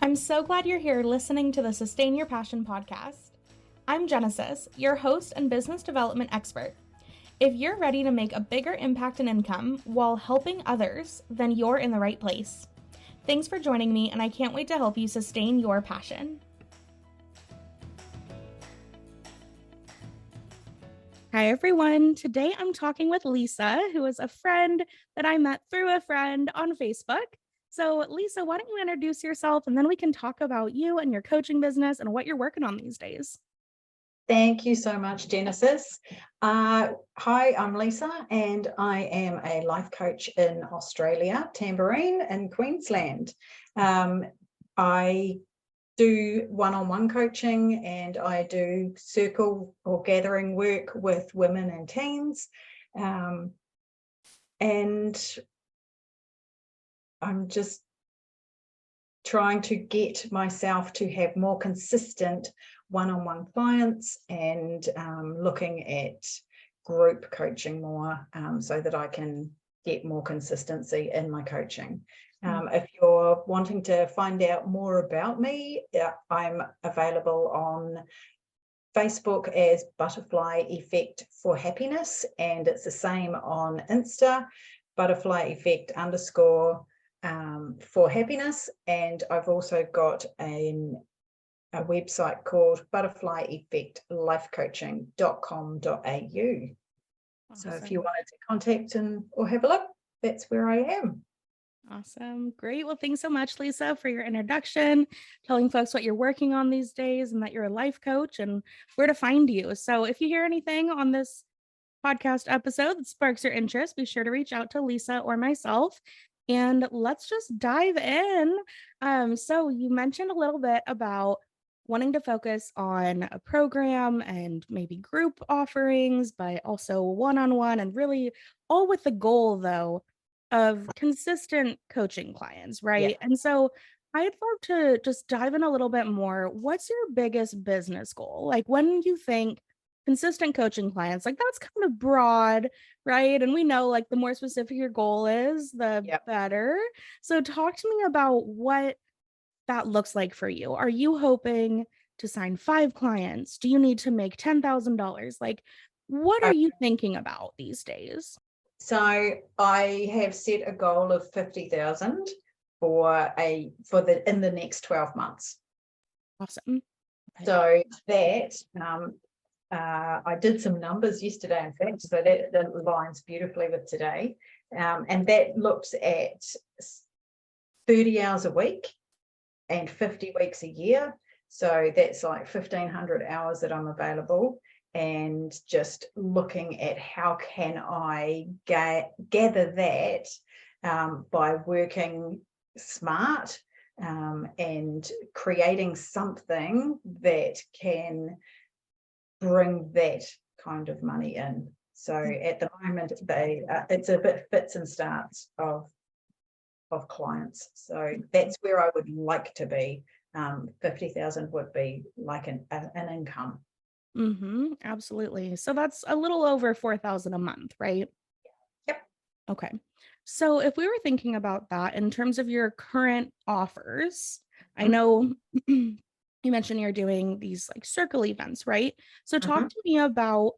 I'm so glad you're here listening to the Sustain Your Passion podcast. I'm Genesis, your host and business development expert. If you're ready to make a bigger impact and income while helping others, then you're in the right place. Thanks for joining me, and I can't wait to help you sustain your passion. Hi, everyone. Today I'm talking with Lisa, who is a friend that I met through a friend on Facebook. So, Lisa, why don't you introduce yourself and then we can talk about you and your coaching business and what you're working on these days. Thank you so much, Genesis. Hi, I'm Lisa, and I am a life coach in Australia, Tamborine in Queensland. I do one-on-one coaching, and I do circle or gathering work with women and teens. And I'm just trying to get myself to have more consistent one-on-one clients and looking at group coaching more so that I can get more consistency in my coaching. If you're wanting to find out more about me, I'm available on Facebook as Butterfly Effect for Happiness, and it's the same on Insta, Butterfly Effect _ for happiness. And I've also got a website called butterflyeffectlifecoaching.com.au. So if you wanted to contact or have a look, that's where I am. Awesome. Great. Well, thanks so much, Lisa, for your introduction, telling folks what you're working on these days and that you're a life coach and where to find you. So if you hear anything on this podcast episode that sparks your interest, be sure to reach out to Lisa or myself. And let's just dive in. So you mentioned a little bit about wanting to focus on a program and maybe group offerings, but also one-on-one, and really all with the goal, though, of consistent coaching clients, right? Yeah. And so I'd love to just dive in a little bit more. What's your biggest business goal? Like, when you think consistent coaching clients, like, that's kind of broad, right? And we know, like, the more specific your goal is, the better. So talk to me about what that looks like for you. Are you hoping to sign 5 clients? Do you need to make $10,000? Like, what are you thinking about these days? So I have set a goal of 50,000 in the next 12 months. Awesome. Okay. So that I did some numbers yesterday, in fact, so that aligns beautifully with today. And that looks at 30 hours a week and 50 weeks a year. So that's like 1,500 hours that I'm available, and just looking at how can I gather that by working smart and creating something that can bring that kind of money in. So at the moment, it's a bit fits and starts of clients. So that's where I would like to be. 50,000 would be like an income. Absolutely. So that's a little over 4,000 a month, right? Yep. Okay. So if we were thinking about that in terms of your current offers, I know you mentioned you're doing these like circle events, right? So talk to me about,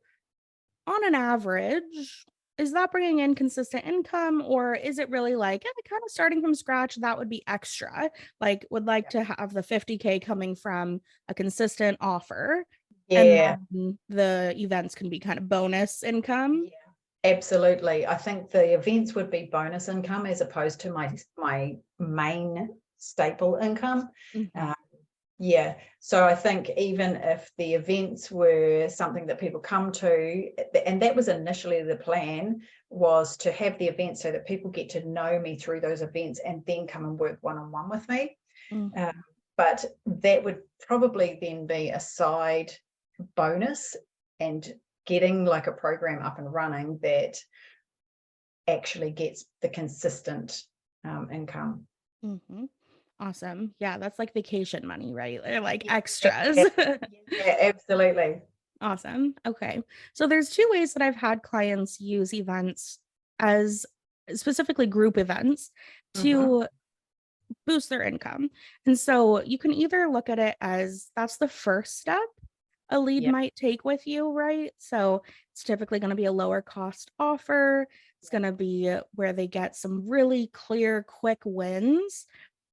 on an average, is that bringing in consistent income, or is it really like kind of starting from scratch? That would be extra. Like, would like to have the 50K coming from a consistent offer. Yeah. And the events can be kind of bonus income. Yeah, absolutely. I think the events would be bonus income as opposed to my main staple income. Yeah. So I think even if the events were something that people come to, and that was initially the plan, was to have the events so that people get to know me through those events and then come and work one-on-one with me. But that would probably then be a side bonus, and getting like a program up and running that actually gets the consistent income. Awesome. Yeah, that's like vacation money, right? They're like extras. Yeah, absolutely. Awesome. Okay. So there's 2 ways that I've had clients use events, as specifically group events, to boost their income. And so you can either look at it as that's the first step a lead Yeah. might take with you, right? So it's typically going to be a lower cost offer. It's going to be where they get some really clear, quick wins.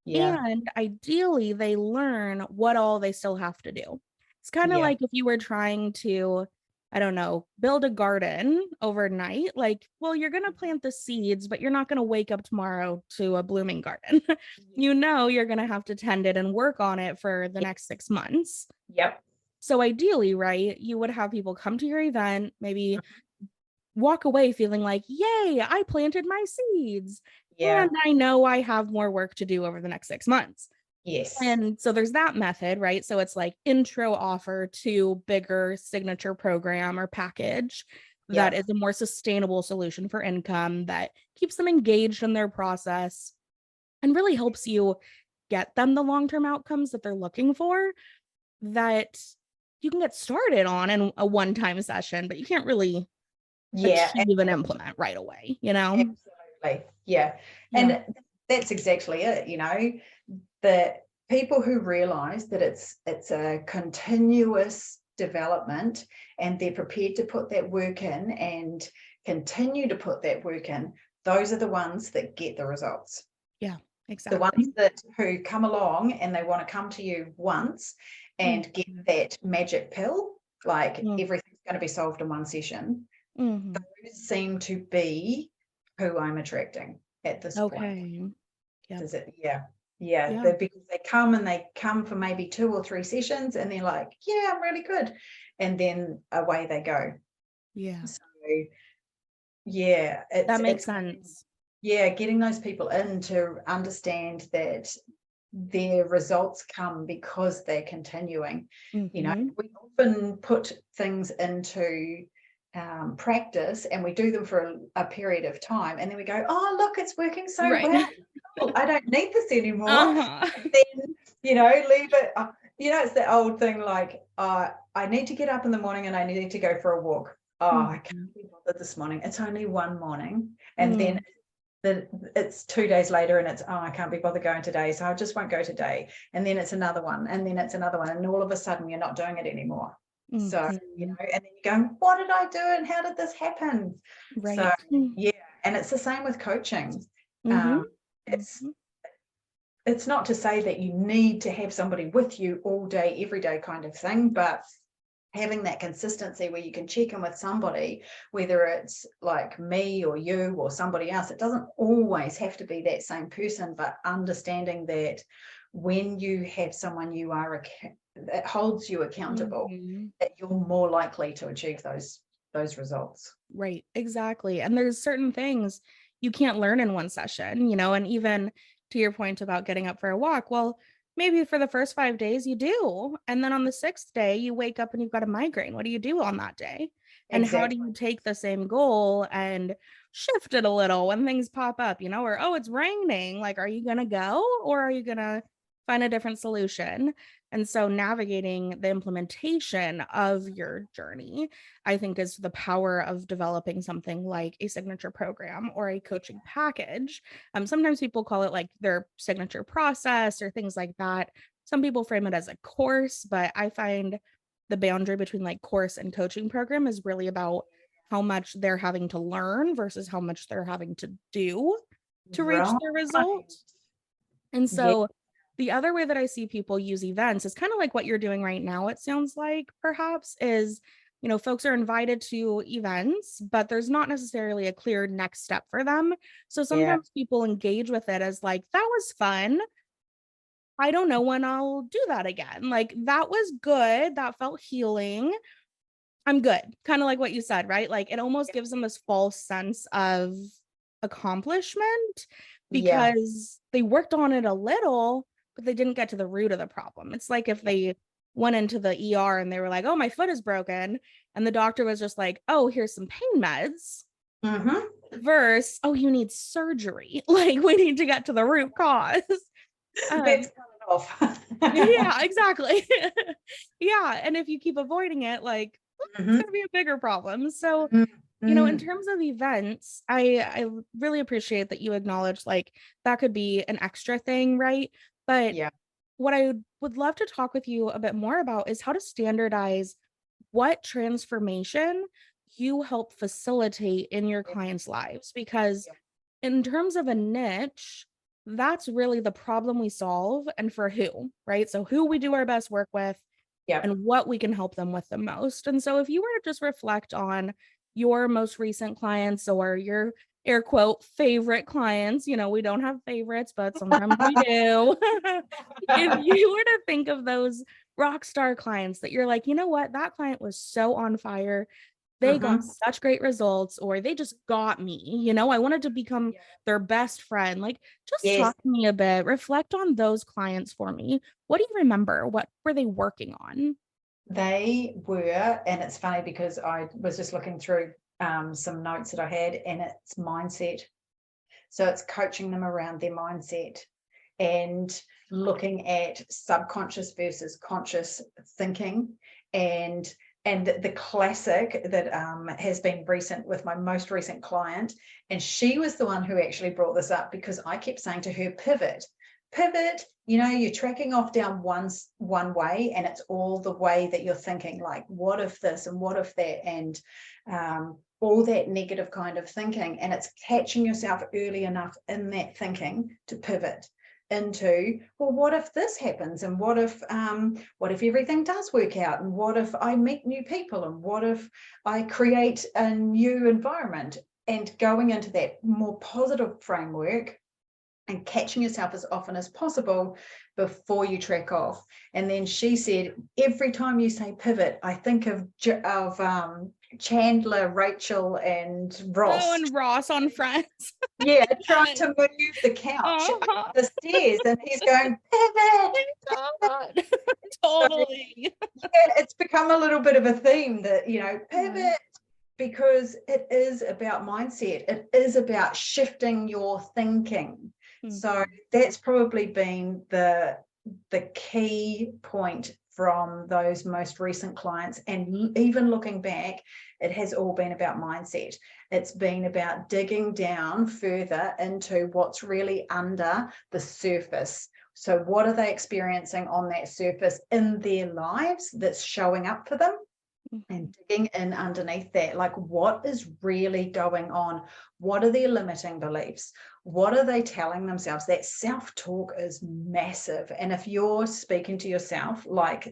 Yeah. And ideally, they learn what all they still have to do. It's kind of Yeah. like if you were trying to, I don't know, build a garden overnight. Like, well, you're going to plant the seeds, but you're not going to wake up tomorrow to a blooming garden. You know, you're going to have to tend it and work on it for the Yeah. next 6 months. Yep. So ideally, right, you would have people come to your event, maybe walk away feeling like, yay, I planted my seeds. Yeah. And I know I have more work to do over the next 6 months. Yes. And so there's that method, right? So it's like intro offer to bigger signature program or package that Yep. is a more sustainable solution for income that keeps them engaged in their process and really helps you get them the long-term outcomes that they're looking for that you can get started on in a one-time session, but you can't really Yeah. achieve and implement right away, you know? Absolutely. Yeah. Yeah. And that's exactly it. The people who realize that it's a continuous development and they're prepared to put that work in and continue to put that work in, those are the ones that get the results. Yeah, The ones exactly. that who come along and they want to come to you once and get that magic pill, like Mhm. everything's going to be solved in one session, Mhm. those seem to be who I'm attracting at this point. Okay. Yep. Does it? Yeah. Yeah. Yeah. Because they come for maybe 2 or 3 sessions and they're like, yeah, I'm really good. And then away they go. Yeah. So yeah, That makes it's sense. yeah, getting those people in to understand that their results come because they're continuing. Mhm. We often put things into practice and we do them for a period of time and then we go, oh, look, it's working so Right. well. Oh, I don't need this anymore. Uh-huh. And then, leave it. It's the old thing like, I need to get up in the morning and I need to go for a walk. Oh, I Mhm. can't be bothered this morning. It's only one morning. And then Mm. it's 2 days later and it's, I can't be bothered going today, so I just won't go today. And then it's another one, and then it's another one, and all of a sudden you're not doing it anymore. So, and Mhm. then you're going, what did I do and how did this happen? So Right. yeah, and it's the same with coaching. Mhm. It's Mhm. it's not to say that you need to have somebody with you all day, every day kind of thing, but having that consistency where you can check in with somebody, whether it's like me or you or somebody else, it doesn't always have to be that same person, but understanding that when you have someone that holds you accountable, Mhm. that you're more likely to achieve those results. Right, exactly. And there's certain things you can't learn in one session, and even to your point about getting up for a walk, well, maybe for the first 5 days you do. And then on the sixth day, you wake up and you've got a migraine. What do you do on that day? And how do Exactly. you take the same goal and shift it a little when things pop up, or, oh, it's raining. Like, are you going to go or are you going to find a different solution? And so navigating the implementation of your journey I think is the power of developing something like a signature program or a coaching package. Sometimes people call it like their signature process or things like that. Some people frame it as a course, but I find the boundary between like course and coaching program is really about how much they're having to learn versus how much they're having to do to reach Right. their result. And Yeah. so the other way that I see people use events is kind of like what you're doing right now, it sounds like perhaps is, folks are invited to events, but there's not necessarily a clear next step for them. So Yeah. sometimes people engage with it as like, that was fun. I don't know when I'll do that again. Like, that was good. That felt healing. I'm good. Kind of like what you said, right? Like, it almost gives them this false sense of accomplishment Yeah. because they worked on it a little, but they didn't get to the root of the problem. It's like if they went into the ER and they were like, oh, my foot is broken. And the doctor was just like, oh, here's some pain meds Mm-hmm. versus, oh, you need surgery. Like, we need to get to the root cause. Let's Um, cut it off. yeah, exactly. Yeah. And if you keep avoiding it, like, it's Mm-hmm. going to be a bigger problem. So, Mm-hmm. In terms of events, I really appreciate that you acknowledge like that could be an extra thing, right? But Yeah. what I would love to talk with you a bit more about is how to standardize what transformation you help facilitate in your clients' lives. Because Yeah. in terms of a niche, that's really the problem we solve and for who, right? So, who we do our best work with Yeah. and what we can help them with the most. And so, if you were to just reflect on your most recent clients or your air quote favorite clients, we don't have favorites, but sometimes we do. If you were to think of those rock star clients that you're like, you know what, that client was so on fire. They got Mhm. such great results, or they just got me. I wanted to become their best friend. Like, just Yes, talk to me a bit, reflect on those clients for me. What do you remember? What were they working on? they were, and it's funny because I was just looking through some notes that I had, and it's mindset. So it's coaching them around their mindset and looking at subconscious versus conscious thinking, and the classic that has been recent with my most recent client, and she was the one who actually brought this up because I kept saying to her, pivot, you're tracking off down one way, and it's all the way that you're thinking, like what if this and what if that, and all that negative kind of thinking, and it's catching yourself early enough in that thinking to pivot into, well, what if this happens, and what if everything does work out, and what if I meet new people, and what if I create a new environment, and going into that more positive framework and catching yourself as often as possible before you track off. And then she said, every time you say pivot, I think of Chandler, Rachel, and Oh, Ross. and Ross on Friends. Yeah, trying Yes. to move the couch up Uh-huh. the stairs, and he's going, Oh pivot. my God. So Totally. yeah, it's become a little bit of a theme that, Yeah. pivot, because it is about mindset. It is about shifting your thinking. So Mhm. that's probably been the key point from those most recent clients. And even looking back, it has all been about mindset. It's been about digging down further into what's really under the surface. So what are they experiencing on that surface in their lives that's showing up for them? And Mhm. digging in underneath that, like what is really going on? What are their limiting beliefs? What are they telling themselves? That self-talk is massive. And if you're speaking to yourself like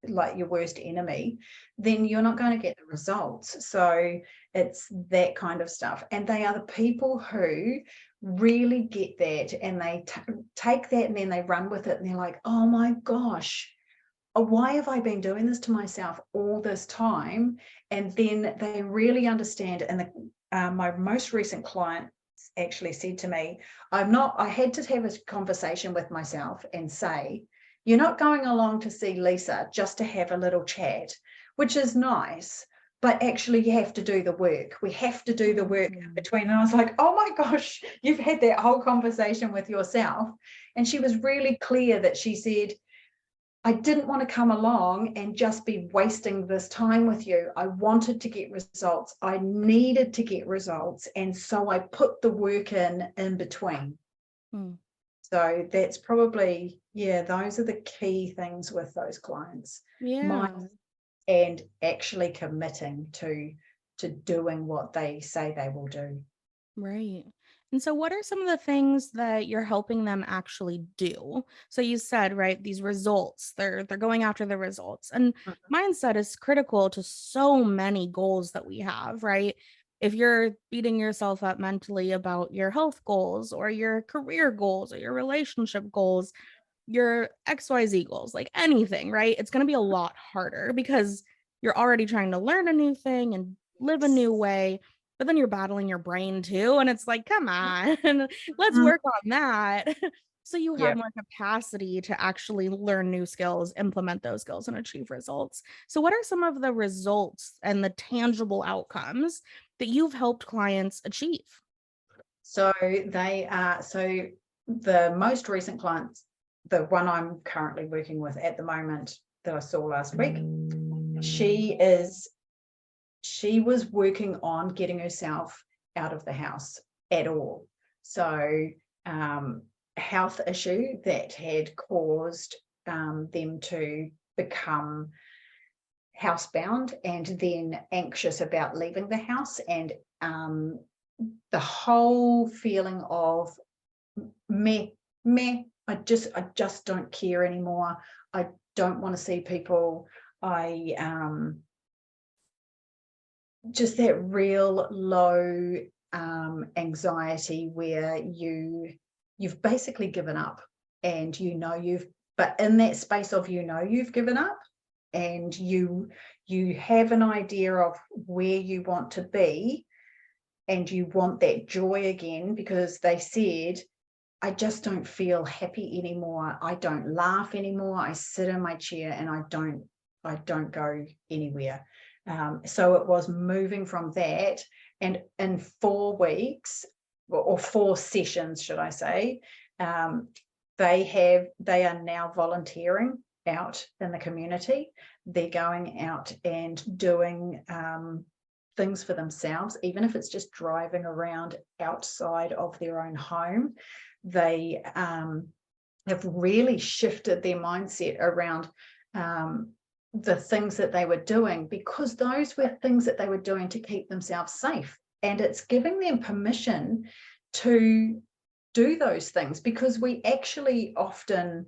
your worst enemy, then you're not going to get the results. So it's that kind of stuff. And they are the people who really get that, and they take that and then they run with it, and they're like, oh my gosh, why have I been doing this to myself all this time? And then they really understand. And my most recent client actually said to me, I had to have a conversation with myself and say, you're not going along to see Lisa just to have a little chat, which is nice. But actually, you have to do the work. We have to do the work in between. And I was like, oh my gosh, you've had that whole conversation with yourself. And she was really clear that she said, I didn't want to come along and just be wasting this time with you. I wanted to get results. I needed to get results. And so I put the work in between. Mm. So that's probably, yeah, those are the key things with those clients. Yeah. Mind and actually committing to doing what they say they will do. Right. And so what are some of the things that you're helping them actually do? So you said, right, these results, they're going after the results. And mindset is critical to so many goals that we have, right? If you're beating yourself up mentally about your health goals or your career goals or your relationship goals, your XYZ goals, like anything, right? It's going to be a lot harder because you're already trying to learn a new thing and live a new way, but then you're battling your brain too. And it's like, come on, let's Mhm. work on that. So you Yeah. have more capacity to actually learn new skills, implement those skills, and achieve results. So, what are some of the results and the tangible outcomes that you've helped clients achieve? So the most recent clients, the one I'm currently working with at the moment that I saw last week, she she was working on getting herself out of the house at all. So health issue that had caused them to become housebound and then anxious about leaving the house, and the whole feeling of me, I just don't care anymore. I don't want to see people. I just that real low anxiety where you've basically given up, and but in that space of you've given up, and you have an idea of where you want to be, and you want that joy again, because they said, I just don't feel happy anymore. I don't laugh anymore. I sit in my chair and I don't go anywhere. So it was moving from that, and in 4 weeks, or 4 sessions, should I say, they are now volunteering out in the community. They're going out and doing things for themselves, even if it's just driving around outside of their own home. They have really shifted their mindset around the things that they were doing, because those were things that they were doing to keep themselves safe. And it's giving them permission to do those things, because we actually often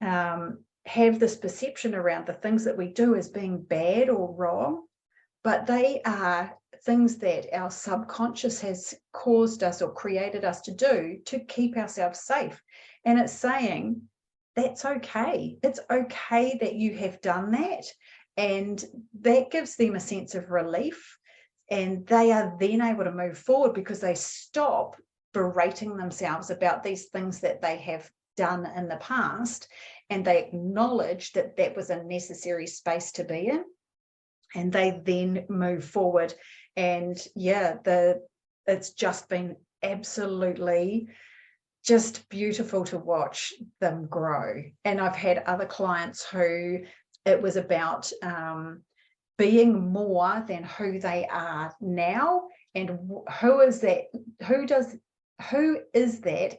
have this perception around the things that we do as being bad or wrong, but they are things that our subconscious has caused us or created us to do to keep ourselves safe. And it's saying, that's okay. It's okay that you have done that. And that gives them a sense of relief. And they are then able to move forward, because they stop berating themselves about these things that they have done in the past. And they acknowledge that that was a necessary space to be in. And they then move forward. And yeah, it's just been absolutely just beautiful to watch them grow. And I've had other clients who it was about being more than who they are now, and who is that,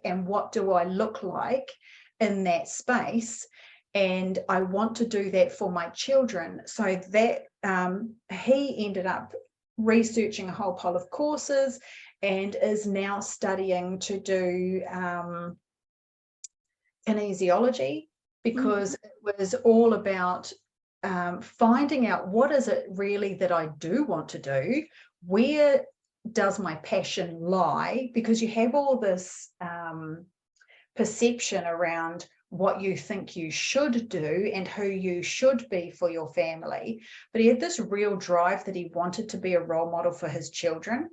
and what do I look like in that space. And I want to do that for my children. So that he ended up researching a whole pile of courses, and is now studying to do kinesiology, because it was all about finding out, what is it really that I do want to do? Where does my passion lie? Because you have all this perception around what you think you should do and who you should be for your family. But he had this real drive that he wanted to be a role model for his children,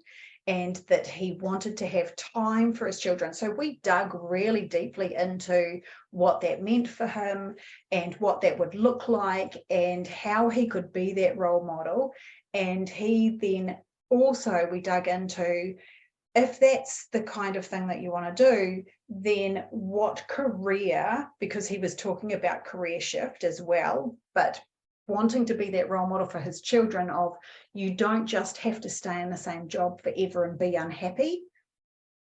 and that he wanted to have time for his children. So we dug really deeply into what that meant for him, and what that would look like, and how he could be that role model. And he then also, we dug into, if that's the kind of thing that you want to do, then what career, because he was talking about career shift as well, but wanting to be that role model for his children of, you don't just have to stay in the same job forever and be unhappy,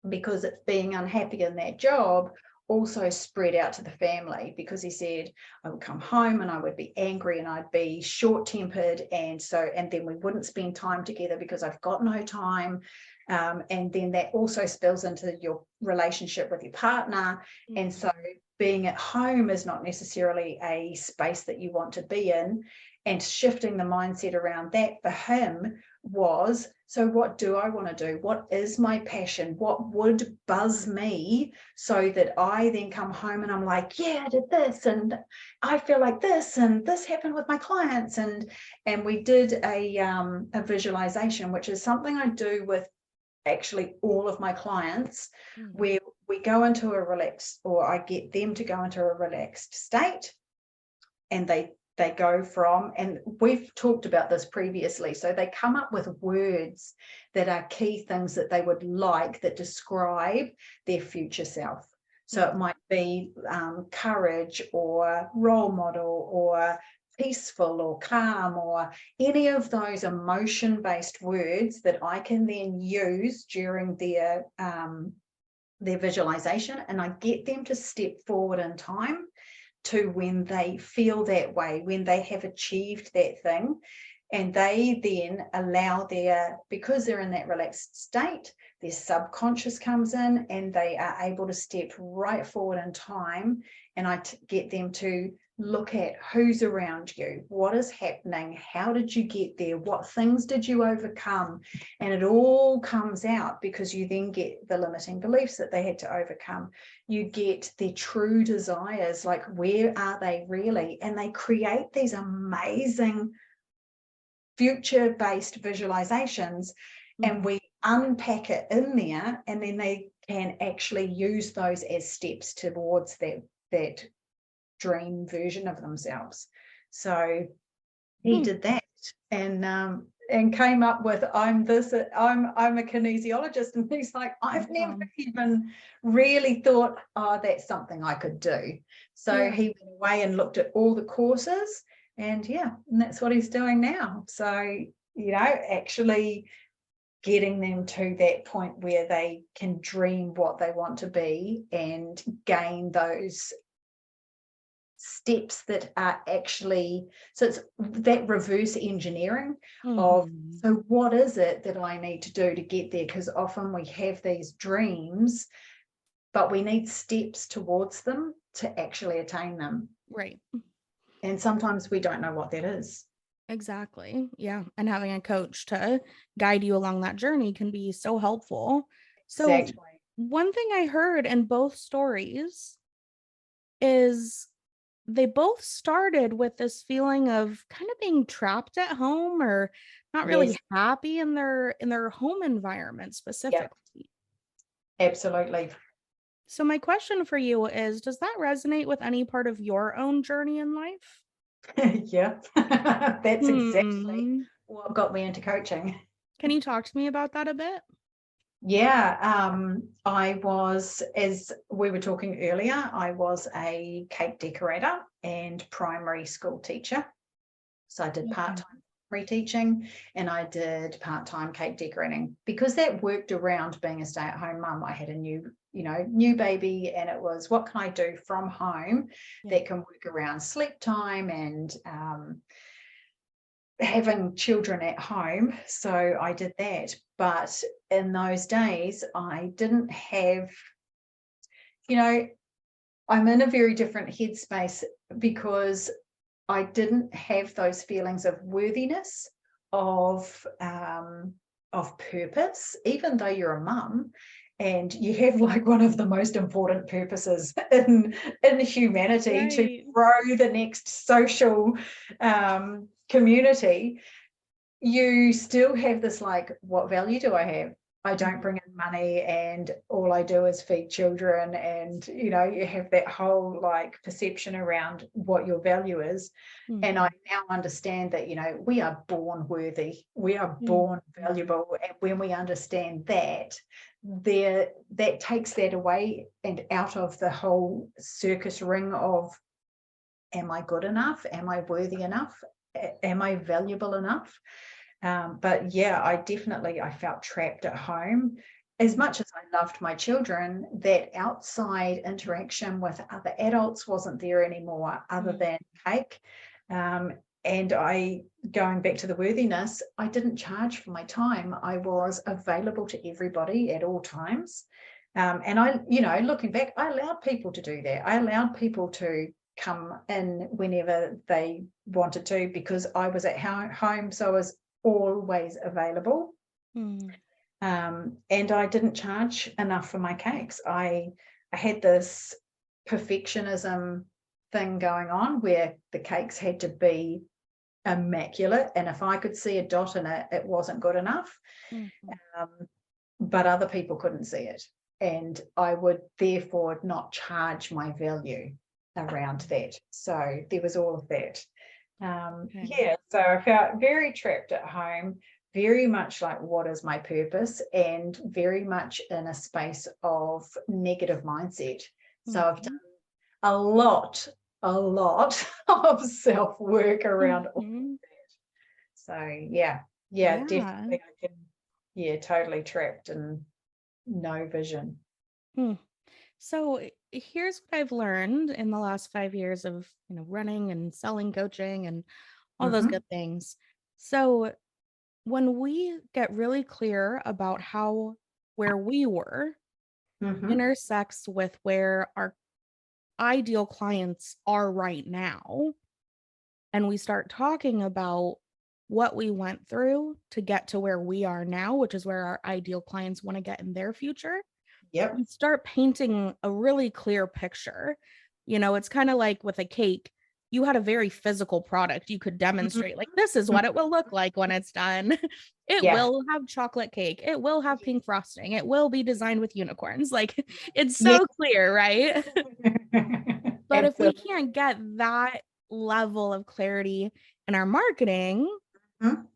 because it's being unhappy in that job also spread out to the family. Because he said, I would come home and I would be angry and I'd be short-tempered, and then we wouldn't spend time together because I've got no time. And then that also spills into your relationship with your partner. And so being at home is not necessarily a space that you want to be in. And shifting the mindset around that for him was, so what do I want to do? What is my passion? What would buzz me, so that I then come home and I'm like, yeah, I did this, and I feel like this, and this happened with my clients. And we did a visualization, which is something I do with actually all of my clients, where we go into a relaxed, or I get them to go into a relaxed state, and they go from, and we've talked about this previously, so they come up with words that are key things that they would like, that describe their future self. So it might be courage, or role model, or peaceful or calm or any of those emotion-based words that I can then use during their visualization, and I get them to step forward in time to when they feel that way, when they have achieved that thing, and they then allow because they're in that relaxed state, their subconscious comes in and they are able to step right forward in time, and I get them to look at who's around you, what is happening, how did you get there, what things did you overcome, and it all comes out because you then get the limiting beliefs that they had to overcome. You get their true desires, like where are they really, and they create these amazing future-based visualizations, and we unpack it in there, and then they can actually use those as steps towards that dream version of themselves. So he did that, and came up with, I'm a kinesiologist, and he's like, I've never even really thought, oh, that's something I could do. So he went away and looked at all the courses, and that's what he's doing now. So actually getting them to that point where they can dream what they want to be and gain those steps that are actually, so it's that reverse engineering of, so what is it that I need to do to get there? Because often we have these dreams, but we need steps towards them to actually attain them. Right. And sometimes we don't know what that is. Exactly. Yeah. And having a coach to guide you along that journey can be so helpful. So Exactly. one thing I heard in both stories is they both started with this feeling of kind of being trapped at home or not really happy in their home environment specifically. Absolutely. So my question for you is, does that resonate with any part of your own journey in life? Yeah, that's exactly what got me into coaching. Can you talk to me about that a bit? Yeah, I was, as we were talking earlier, I was a cake decorator and primary school teacher. So I did part-time primary teaching, and I did part-time cake decorating because that worked around being a stay-at-home mum. I had a new baby, and it was, what can I do from home that can work around sleep time and having children at home. So I did that. But in those days, I didn't have, I'm in a very different headspace because I didn't have those feelings of worthiness, of purpose, even though you're a mum and you have like one of the most important purposes in humanity to grow the next social community. You still have this like, what value do I have? I don't bring in money, and all I do is feed children, and you have that whole like perception around what your value is. And I now understand that we are born worthy, we are born valuable, and when we understand that, that takes that away and out of the whole circus ring of, am I good enough? Am I worthy enough? Am I valuable enough? But yeah, I felt trapped at home. As much as I loved my children, that outside interaction with other adults wasn't there anymore, other than cake. And going back to the worthiness, I didn't charge for my time. I was available to everybody at all times. And I, looking back, I allowed people to do that. I allowed people to come in whenever they wanted to, because I was at home, so I was always available. And I didn't charge enough for my cakes. I had this perfectionism thing going on where the cakes had to be immaculate, and if I could see a dot in it, it wasn't good enough. But other people couldn't see it, and I would therefore not charge my value around that. So there was all of that. So I felt very trapped at home, very much like, what is my purpose, and very much in a space of negative mindset. So I've done a lot a lot of self-work around all of Mhm. that. So yeah, Yeah. definitely I can, totally trapped and no vision. Hmm. So here's what I've learned in the last 5 years of running and selling coaching and all those Mhm, good things. So when we get really clear about how where we were mhm. intersects with where our ideal clients are right now, and we start talking about what we went through to get to where we are now, which is where our ideal clients want to get in their future, Yep. we start painting a really clear picture. It's kind of like with a cake. You had a very physical product you could Mhm, demonstrate, like, this is mhm. what it will look like when it's done. It Yeah. will have chocolate cake. It will have pink frosting. It will be designed with unicorns. Like, it's Yeah. so clear, right? But if we Absolutely. can't get that level of clarity in our marketing, Mhm,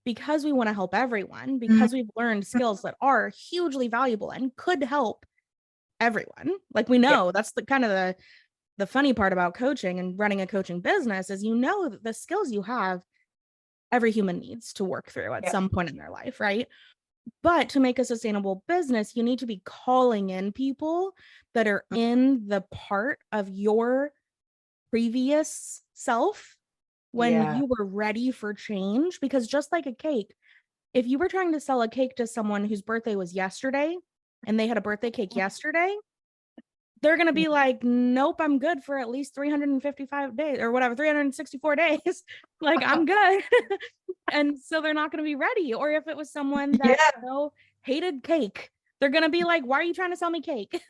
because we want to help everyone, mhm. because we've learned skills that are hugely valuable and could help everyone. Like, we Yep, know that's the kind of the funny part about coaching and running a coaching business is that the skills you have, every human needs to work through at yep. some point in their life, right? But to make a sustainable business, you need to be calling in people that are in the part of your previous self when Yeah. you were ready for change. Because just like a cake, if you were trying to sell a cake to someone whose birthday was yesterday and they had a birthday cake yesterday, they're going to be like, nope, I'm good for at least 355 days or whatever, 364 days. Like, I'm good. And so they're not going to be ready. Or if it was someone that, Yeah, hated cake, they're going to be like, why are you trying to sell me cake?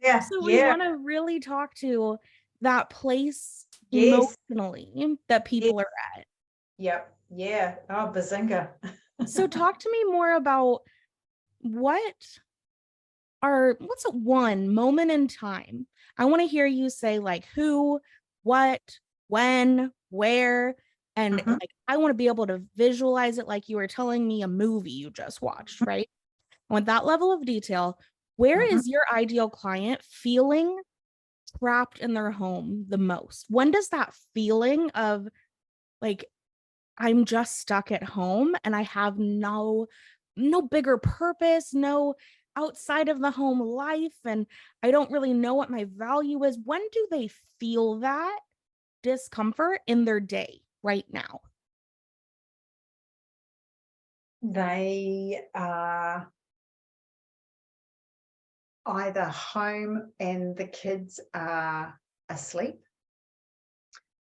yeah, So we yeah. want to really talk to that place Yes, emotionally that yes. people are at. Yep, yeah. Oh, bazinga. So talk to me more about what what's one moment in time. I want to hear you say, like, who, what, when, where, and Mhm, like, I want to be able to visualize it like you were telling me a movie you just watched, right? With that level of detail, where mhm. is your ideal client feeling trapped in their home the most? When does that feeling of, like, I'm just stuck at home and I have no bigger purpose, no outside of the home life, and I don't really know what my value is. When do they feel that discomfort in their day right now? They are either home and the kids are asleep,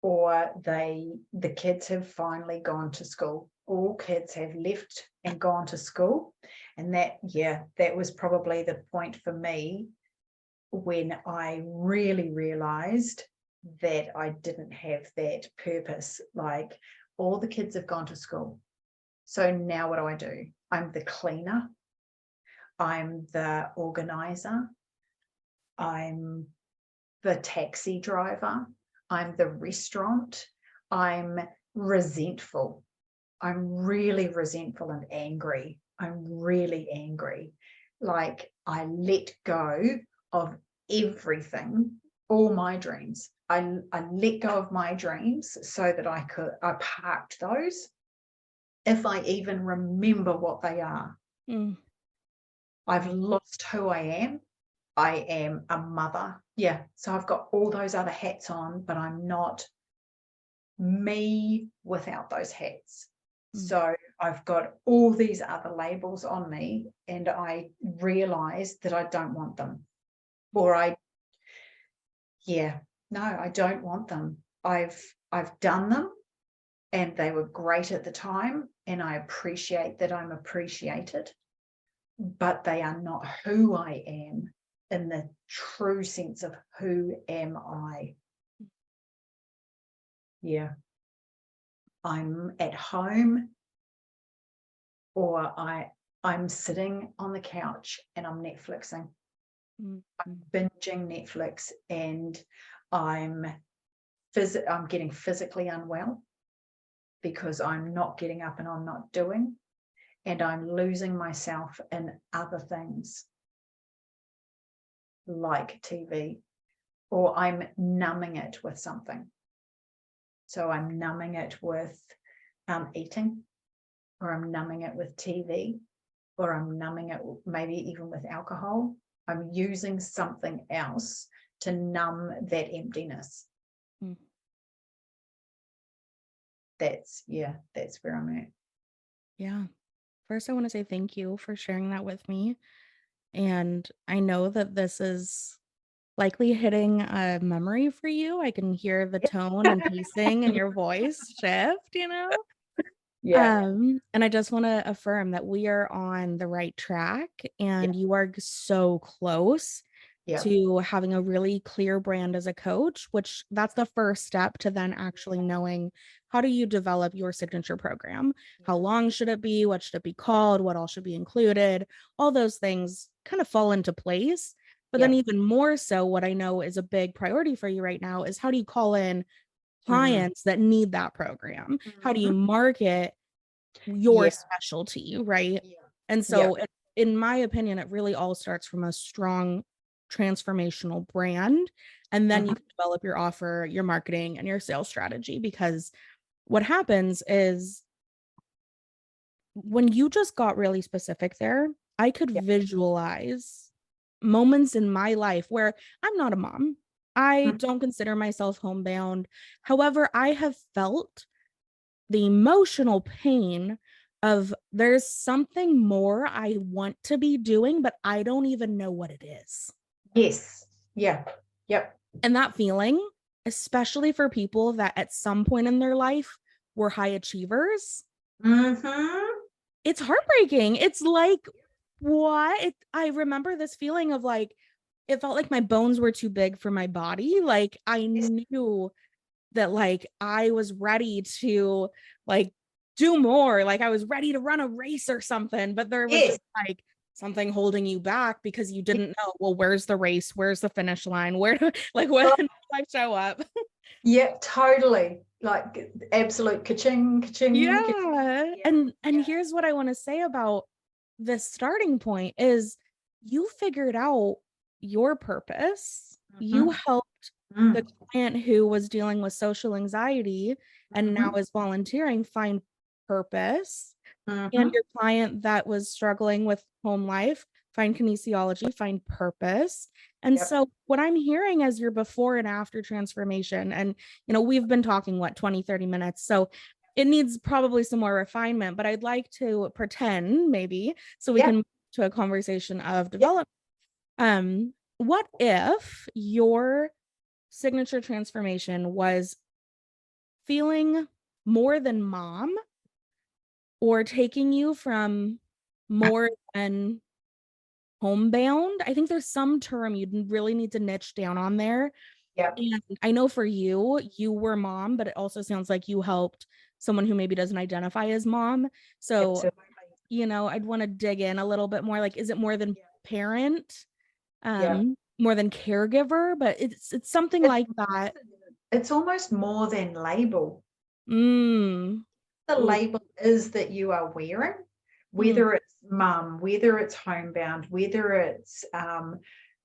or the kids have finally gone to school. All kids have left and gone to school. And that was probably the point for me when I really realized that I didn't have that purpose. Like, all the kids have gone to school. So now what do? I'm the cleaner, I'm the organizer, I'm the taxi driver, I'm the restaurant, I'm resentful. I'm really resentful and angry. I'm really angry. Like, I let go of everything, all my dreams. I let go of my dreams so that I parked those, if I even remember what they are. Mm, I've lost who I am. I am a mother. Yeah. So I've got all those other hats on, but I'm not me without those hats. mm, So I've got all these other labels on me, and I realize that I don't want them. Or no, I don't want them. I've done them and they were great at the time, and I appreciate that I'm appreciated, but they are not who I am in the true sense of who am I. Yeah. I'm at home, or I'm sitting on the couch and I'm Netflixing. mm, I'm mm, binging Netflix, and I'm I'm getting physically unwell because I'm not getting up and I'm not doing, and I'm losing myself in other things like TV, or I'm numbing it with something. So I'm numbing it with eating, or I'm numbing it with TV, or I'm numbing it maybe even with alcohol. I'm using something else to numb that emptiness. Mm. That's where I'm at. Yeah. First, I want to say thank you for sharing that with me. And I know that this is likely hitting a memory for you. I can hear the tone and pacing in your voice shift, you know? Yeah. And I just want to affirm that we are on the right track Yeah. and you are so close Yeah. to having a really clear brand as a coach, which that's the first step to then actually knowing how do you develop your signature program? How long should it be? What should it be called? What all should be included? All those things kind of fall into place. But then Yeah. even more so, what I know is a big priority for you right now is how do you call in Mhm. clients that need that program? How do you Mhm. market your Yeah. specialty, right? Yeah. And Yeah. so, in my opinion, it really all starts from a strong transformational brand. And then you Mhm. can develop your offer, your marketing, and your sales strategy. Because what happens is when you just got really specific there, I could Yeah. visualize moments in my life where I'm not a mom. I Mhm. don't consider myself homebound. However, I have felt the emotional pain of there's something more I want to be doing, but I don't even know what it is. Yes. Yeah. Yep. And that feeling, especially for people that at some point in their life were high achievers, Mhm. it's heartbreaking. It's like, what? I remember this feeling of like, it felt like my bones were too big for my body. Like I Yes. knew that like I was ready to like do more. Like I was ready to run a race or something, but there was Yes. just like something holding you back because you didn't know, well, where's the race? Where's the finish line? Where do like when do I show up? Yeah, totally. Like absolute ka-ching, ka-ching, ka-ching. Yeah. Yeah. And Yeah. here's what I want to say about this starting point is you figured out your purpose. You Mhm. helped the Mm. client who was dealing with social anxiety and now Mhm. is volunteering find purpose. And Mhm. your client that was struggling with home life find kinesiology, find purpose. And Yep. so what I'm hearing as your before and after transformation, and we've been talking what 20-30 minutes. So it needs probably some more refinement, but I'd like to pretend maybe so we Yeah. can move to a conversation of Yeah. development. What if your signature transformation was feeling more than mom or taking you from more than homebound? I think there's some term you'd really need to niche down on there. Yeah. And I know for you, you were mom, but it also sounds like you helped someone who maybe doesn't identify as mom. So, Absolutely. I'd want to dig in a little bit more. Like, is it more than Yeah. parent? Yeah. More than caregiver, but it's something It's like more that. than, it's almost more than label. Mm. The Ooh. label is that you are wearing, Mm. whether it's mum, whether it's homebound, whether it's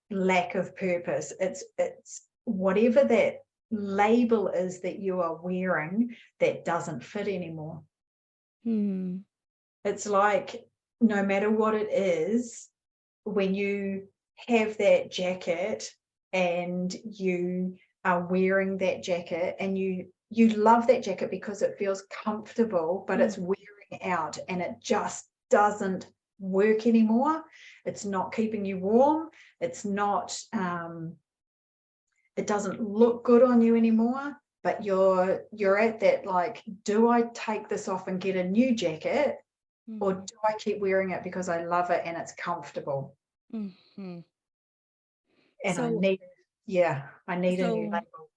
lack of purpose, it's whatever that label is that you are wearing that doesn't fit anymore. Mm. It's like no matter what it is, when you have that jacket and you are wearing that jacket and you love that jacket because it feels comfortable, but Mm. it's wearing out and it just doesn't work anymore. It's not keeping you warm. It's not it doesn't look good on you anymore, but you're at that like, do I take this off and get a new jacket, or Mm. do I keep wearing it because I love it and it's comfortable? Mhm. And I So need, yeah, I need a new so label.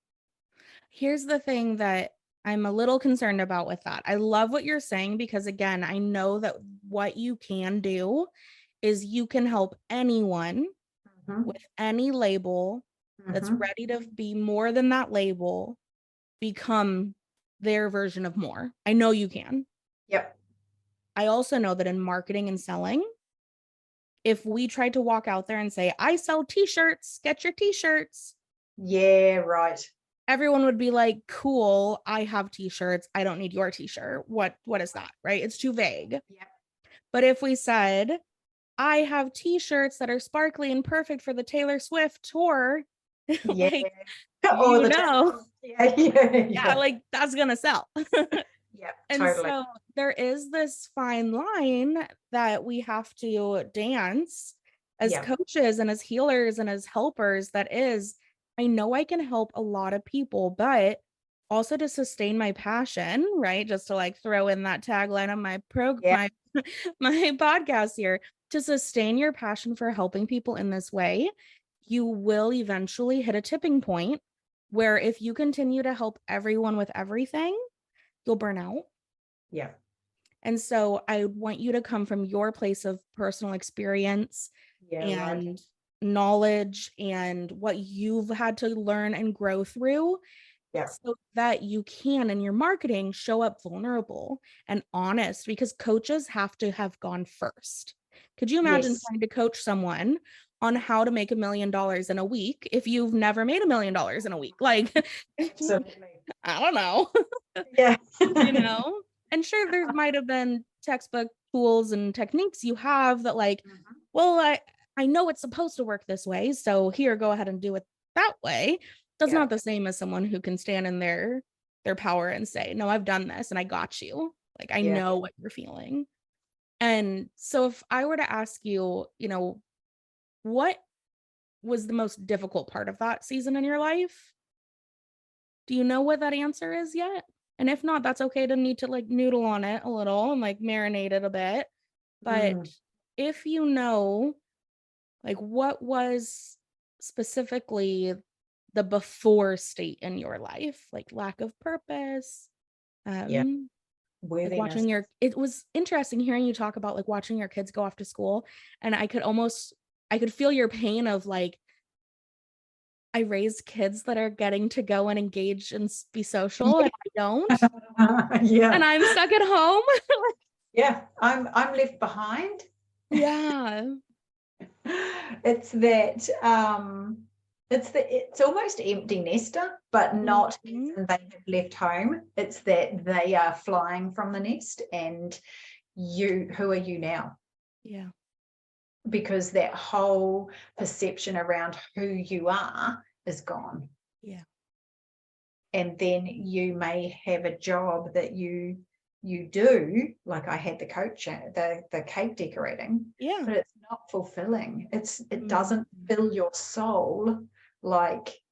here's the thing that I'm a little concerned about with that. I love what you're saying because, again, I know that what you can do is you can help anyone Mhm. with any label that's Mhm. ready to be more than that label become their version of more. I know you can. Yep. I also know that in marketing and selling, if we tried to walk out there and say, I sell t-shirts, get your t-shirts, Yeah, right. Everyone would be like, cool, I have t-shirts. I don't need your t-shirt. What is that? Right? It's too vague. Yeah. But if we said, I have t-shirts that are sparkly and perfect for the Taylor Swift tour, Yeah. like, Or you the know, yeah, yeah, yeah, yeah. like that's gonna sell. Yeah, And totally. so there is this fine line that we have to dance as Yeah. coaches and as healers and as helpers. That is, I know I can help a lot of people, but also to sustain my passion, right? Just to like throw in that tagline on Yeah. my podcast here, to sustain your passion for helping people in this way, you will eventually hit a tipping point where if you continue to help everyone with everything, you'll burn out. Yeah. And so I want you to come from your place of personal experience Yeah, right. and knowledge and what you've had to learn and grow through, Yeah. so that you can in your marketing show up vulnerable and honest, because coaches have to have gone first. Could you imagine Yes. trying to coach someone on how to make $1 million in a week if you've never made $1 million in a week? Like, Absolutely. I don't know. Yeah. You know? And sure, there might have been textbook tools and techniques you have that like, Mhm. well, I know it's supposed to work this way, so here, go ahead and do it that way. That's Yeah. not the same as someone who can stand in their power and say, no, I've done this and I got you. Like, I Yeah. know what you're feeling. And so if I were to ask you, what was the most difficult part of that season in your life? Do you know what that answer is yet? And if not, that's okay to need to like noodle on it a little and like marinate it a bit. But Mm. if you know, like, what was specifically the before state in your life, like lack of purpose, Yeah. um, like Worthiness. watching it was interesting hearing you talk about like watching your kids go off to school. And I could feel your pain of like, I raised kids that are getting to go and engage and be social, and I don't. Yeah. And I'm stuck at home. Yeah. I'm left behind. Yeah. It's that it's almost empty nester, but not as Mhm. in they have left home. It's that they are flying from the nest, and who are you now? Yeah. Because that whole perception around who you are is gone. Yeah. And then you may have a job that you do, like I had the coaching, the cake decorating, Yeah. but it's not fulfilling. It Mhm. doesn't fill your soul like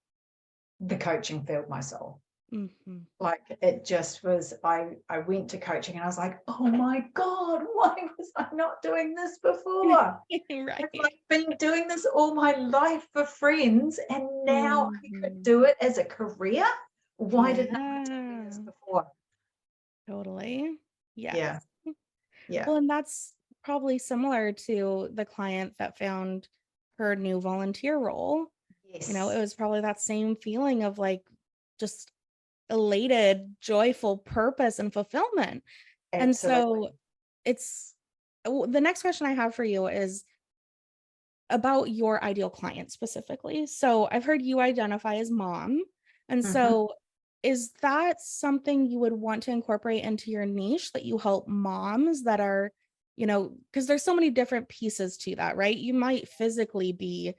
the coaching filled my soul. Mhm. Like it just was, I went to coaching and I was like, oh my God, why was I not doing this before? I've Right. like been doing this all my life for friends, and now I could Mhm. do it as a career. Why didn't I tell me this Yeah. before? Totally. Yeah, Yes. yeah, Well, and that's probably similar to the client that found her new volunteer role. It yes, was probably that same feeling of like just elated, joyful purpose and fulfillment. And so absolutely. it's the next question I have for you is about your ideal client specifically. So I've heard you identify as mom. And Mhm. so is that something you would want to incorporate into your niche, that you help moms that are, because there's so many different pieces to that, right? You might physically be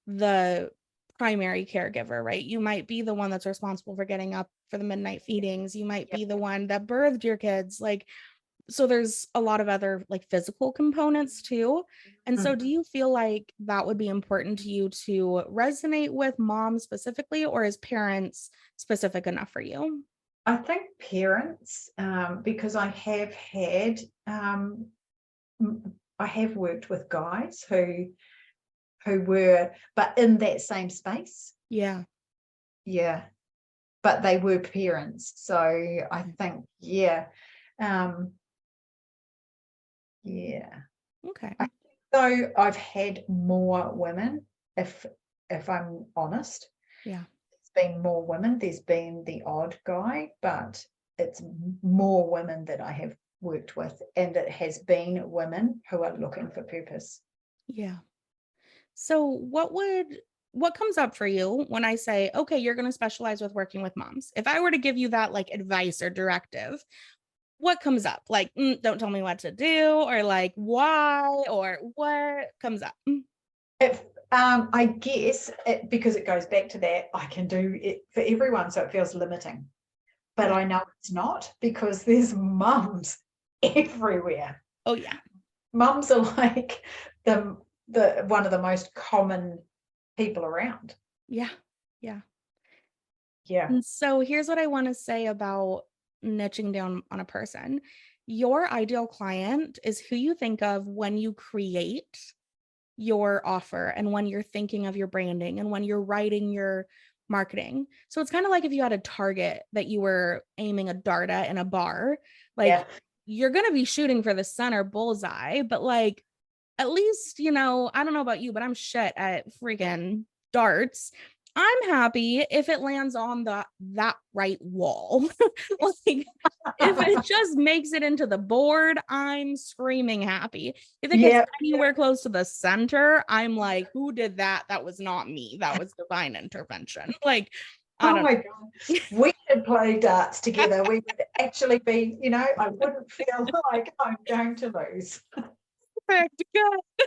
the primary caregiver, right? You might be the one that's responsible for getting up for the midnight feedings. You might Yep. be the one that birthed your kids. Like, so there's a lot of other like physical components too. And so do Mhm. you feel like that would be important to you to resonate with moms specifically, or is parents specific enough for you? I think parents, because I have worked with guys who were, but in that same space. Yeah. Yeah, but they were parents. So I think, yeah, um, yeah. Okay. I think though I've had more women, if I'm honest, Yeah. it's been more women. There's been the odd guy, but it's more women that I have worked with, and it has been women who are looking for purpose. Yeah. So what would what comes up for you when I say, okay, you're going to specialize with working with moms? If I were to give you that like advice or directive, what comes up? Like, don't tell me what to do, or like, why, or what comes up? If I guess because it goes back to that, I can do it for everyone, so it feels limiting. But Yeah. I know it's not, because there's mums everywhere. Oh yeah. Mums are like the one of the most common people around. Yeah. Yeah. Yeah. And so here's what I want to say about niching down on a person. Your ideal client is who you think of when you create your offer and when you're thinking of your branding and when you're writing your marketing. So it's kind of like if you had a target that you were aiming a dart at in a bar, like Yeah. you're going to be shooting for the center bullseye, but like at least, I don't know about you, but I'm shit at freaking darts. I'm happy if it lands on that right wall. Like if it just makes it into the board, I'm screaming happy. If it gets Yeah. anywhere close to the center, I'm like, who did that? That was not me. That was divine intervention. Like, I Oh don't my God. We should play darts together. We would actually be, I wouldn't feel like I'm going to lose. perfect. Good.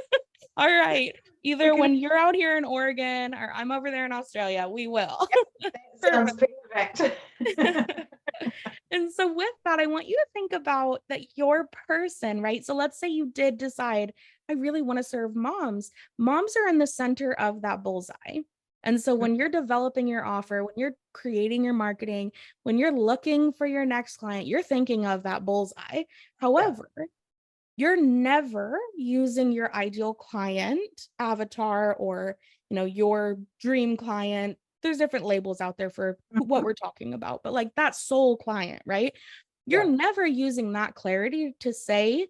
All right. We Either could, when you're out here in Oregon or I'm over there in Australia, we will. that sounds perfect. And so with that, I want you to think about that your person, right? So let's say you did decide, I really want to serve moms. Moms are in the center of that bullseye. And so when you're developing your offer, when you're creating your marketing, when you're looking for your next client, you're thinking of that bullseye. However, you're never using your ideal client avatar or, your dream client. There's different labels out there for what we're talking about, but like that soul client, right? You're Yeah. never using that clarity to say,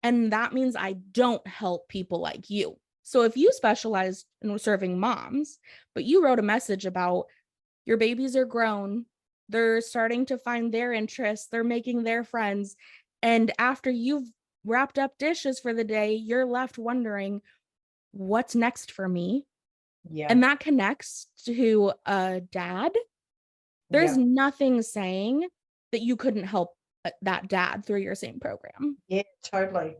and that means I don't help people like you. So if you specialize in serving moms, but you wrote a message about your babies are grown, they're starting to find their interests, they're making their friends, and after you've wrapped up dishes for the day, you're left wondering, what's next for me? Yeah. And that connects to a dad. There's Yeah. nothing saying that you couldn't help that dad through your same program. Yeah. Totally.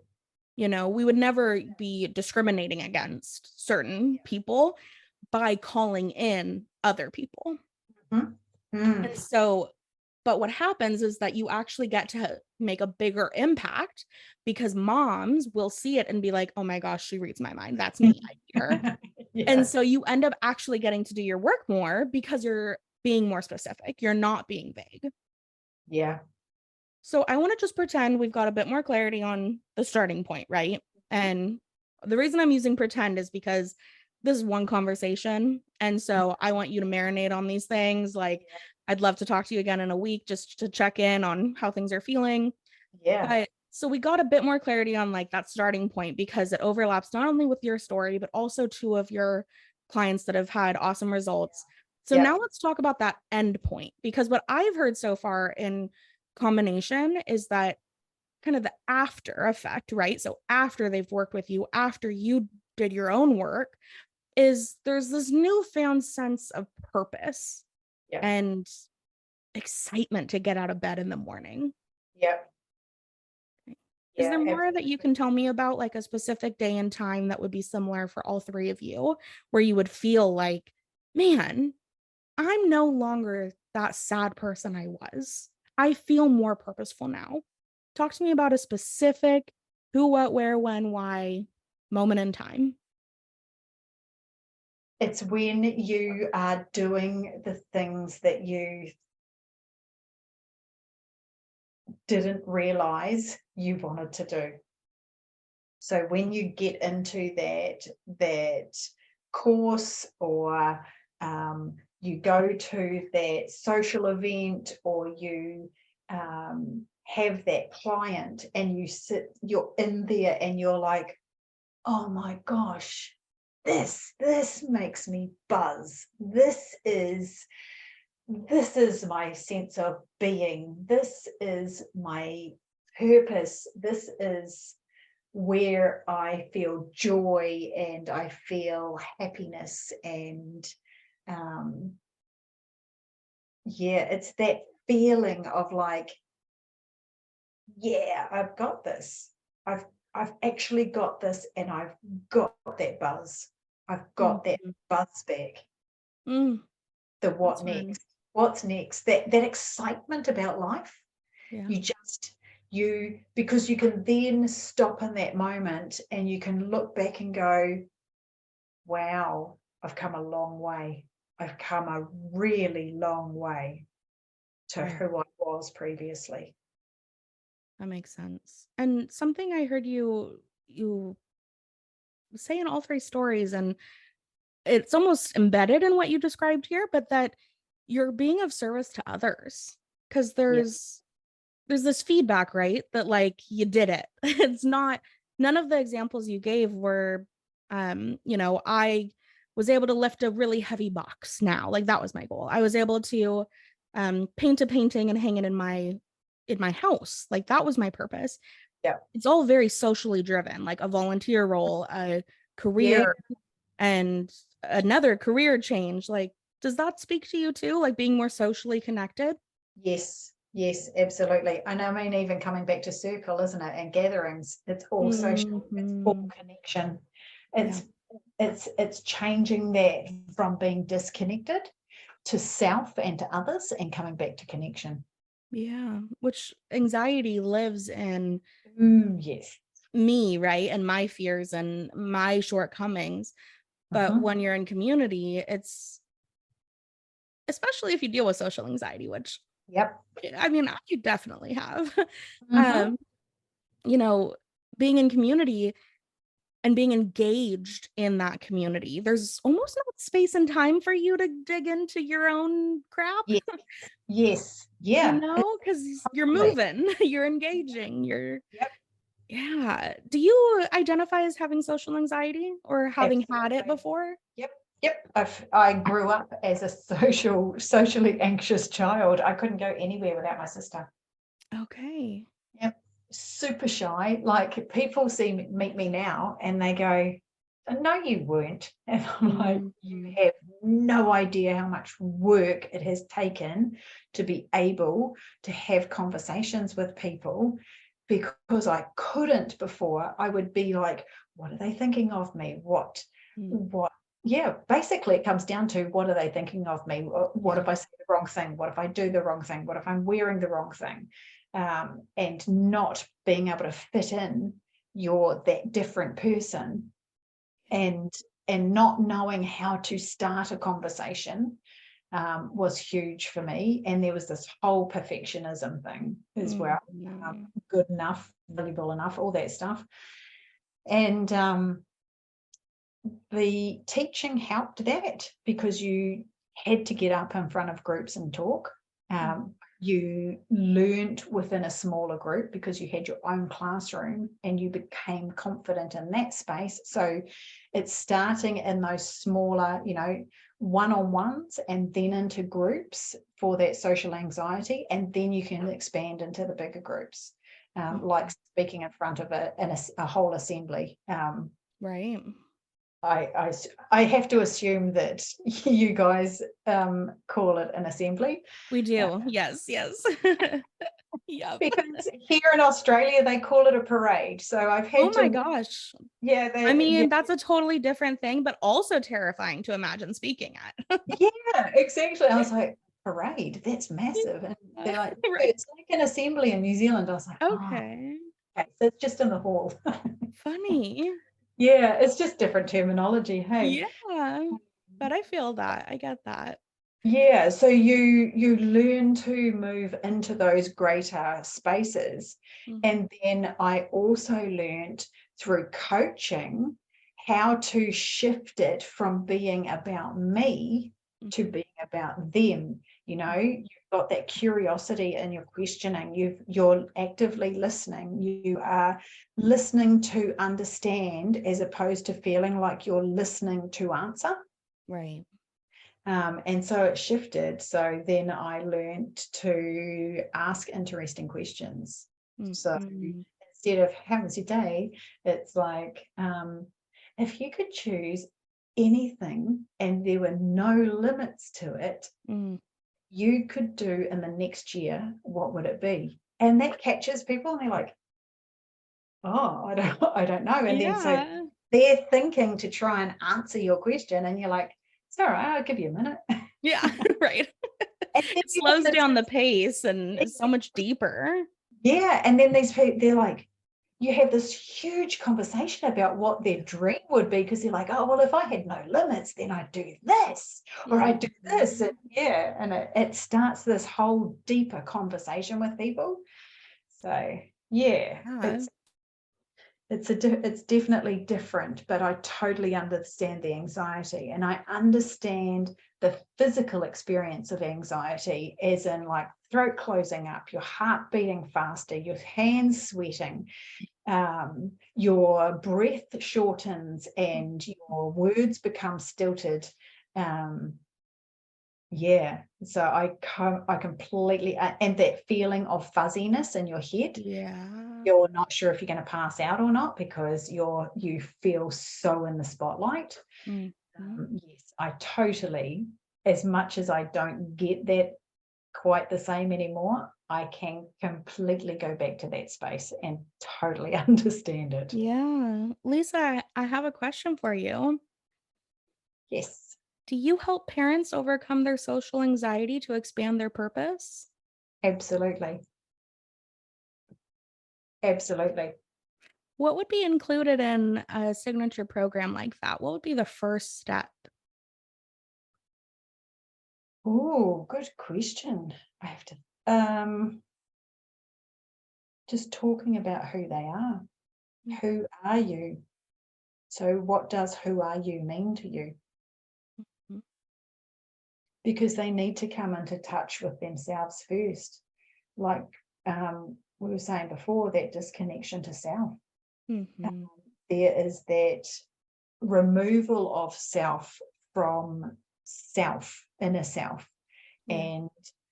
We would never be discriminating against certain people by calling in other people. Mm. And so, but what happens is that you actually get to make a bigger impact because moms will see it and be like, oh my gosh, she reads my mind. That's me. I hear. Yeah. And so you end up actually getting to do your work more because you're being more specific. You're not being vague. Yeah. So I want to just pretend we've got a bit more clarity on the starting point, right? And the reason I'm using pretend is because this is one conversation. And so I want you to marinate on these things. Like, I'd love to talk to you again in a week just to check in on how things are feeling. Yeah. But so we got a bit more clarity on like that starting point because it overlaps not only with your story, but also two of your clients that have had awesome results. So Yeah. now let's talk about that end point, because what I've heard so far in combination is that kind of the after effect, right? So after they've worked with you, after you did your own work, is there's this newfound sense of purpose Yeah. and excitement to get out of bed in the morning. Yeah. Is there Yeah. more that you Absolutely. can tell me about, like a specific day and time that would be similar for all three of you, where you would feel like, man, I'm no longer that sad person I was. I feel more purposeful now. Talk to me about a specific who, what, where, when, why moment in time. It's when you are doing the things that you didn't realize you wanted to do. So when you get into that course, or you go to that social event, or you have that client and you're in there and you're like, oh my gosh, this makes me buzz. This is my sense of being. This is my purpose. This is where I feel joy and I feel happiness and it's that feeling of like, yeah, I've got this. I've actually got this, and I've got that buzz. I've got that buzz back. Mm, The what that's next? fun. What's next? That excitement about life. Yeah. Because you can then stop in that moment and you can look back and go, wow, I've come a long way. I've come a really long way to Right. who I was previously. That makes sense. And something I heard you say in all three stories, and it's almost embedded in what you described here, but that you're being of service to others, because Yeah. there's this feedback, right? That like you did it. It's not, none of the examples you gave were, I was able to lift a really heavy box now. Like that was my goal. I was able to paint a painting and hang it in my house. Like that was my purpose. Yeah. It's all very socially driven, like a volunteer role, a Yeah. career, and another career change. Like, does that speak to you too? Like being more socially connected? Yes. Yes, absolutely. And I mean, even coming back to circle, isn't it? And gatherings, it's all social, it's all connection. Yeah. It's changing that from being disconnected to self and to others and coming back to connection. Yeah. Which anxiety lives in Yes. me, right? And my fears and my shortcomings. But when you're in community, it's, especially if you deal with social anxiety, which Yep. I mean, I definitely have. um, you know, being in community and being engaged in that community, there's almost not space and time for you to dig into your own crap. Yes. Yes. Yeah. Because you're Totally. moving, you're engaging, Yep. yeah. Do you identify as having social anxiety or having had it Absolutely. before? Yep. Yep. I grew up as a socially anxious child. I couldn't go anywhere without my sister. Okay. Yep. Super shy. Like people meet me now and they go, no, you weren't. And I'm like, you Mhm. have no idea how much work it has taken to be able to have conversations with people, because I couldn't before. I would be like, what are they thinking of me? What? Yeah, basically it comes down to, what are they thinking of me? What if I say the wrong thing? What if I do the wrong thing? What if I'm wearing the wrong thing? And not being able to fit in, you're that different person, and not knowing how to start a conversation was huge for me. And there was this whole perfectionism thing as well. Good enough, valuable enough, all that stuff. And the teaching helped that, because you had to get up in front of groups and talk. You learned within a smaller group because you had your own classroom and you became confident in that space. So it's starting in those smaller, one-on-ones, and then into groups for that social anxiety. And then you can expand into the bigger groups, like speaking in front of a whole assembly. Right. I have to assume that you guys call it an assembly. We do. Yes. Yep. Because here in Australia they call it a parade. So I've had Oh my gosh. I mean, that's a totally different thing, but also terrifying to imagine speaking at. yeah, exactly. I was like, parade, that's massive. And they're like, no, Right. it's like an assembly in New Zealand. I was like, oh, Okay. okay, so it's just in the hall. Funny. Yeah, it's just different terminology. Hey. Yeah. But I feel that. I get that. Yeah, so you learn to move into those greater spaces. And then I also learned through coaching how to shift it from being about me to being about them. You've got that curiosity and you're questioning, you're actively listening, you are listening to understand, as opposed to feeling like you're listening to answer. Right. And so it shifted. So then I learned to ask interesting questions. So instead of how was your day, it's like, if you could choose anything and there were no limits to it, you could do in the next year, what would it be? And that catches people and they're like, oh, I don't know. And then so Yeah. they're thinking to try and answer your question, and you're like, it's all right, I'll give you a minute. Yeah. Right. And then It you have slows this, down the pace and is so much deeper. yeah, and then these people, they're like, you have this huge conversation about what their dream would be, because they're like, oh, well, if I had no limits, then I'd do this or I'd do this. And yeah, and it starts this whole deeper conversation with people. So yeah, Yeah. it's definitely different, but I totally understand the anxiety, and I understand the physical experience of anxiety, as in like throat closing up, your heart beating faster, your hands sweating, your breath shortens and your words become stilted. Yeah, so I completely, and that feeling of fuzziness in your head, Yeah. you're not sure if you're going to pass out or not, because you feel so in the spotlight. Yes, I totally, as much as I don't get that quite the same anymore, I can completely go back to that space and totally understand it. Yeah. Lisa, I have a question for you. Yes, Do you help parents overcome their social anxiety to expand their purpose? absolutely. Absolutely. What would be included in a signature program like that? What would be the first step? Oh, good question. I have to just talking about who they are. Who are you? So what does who are you mean to you? Mhm. Because they need to come into touch with themselves first. Like we were saying before, that disconnection to self. Mhm. There is that removal of self from self, inner self. Yeah. And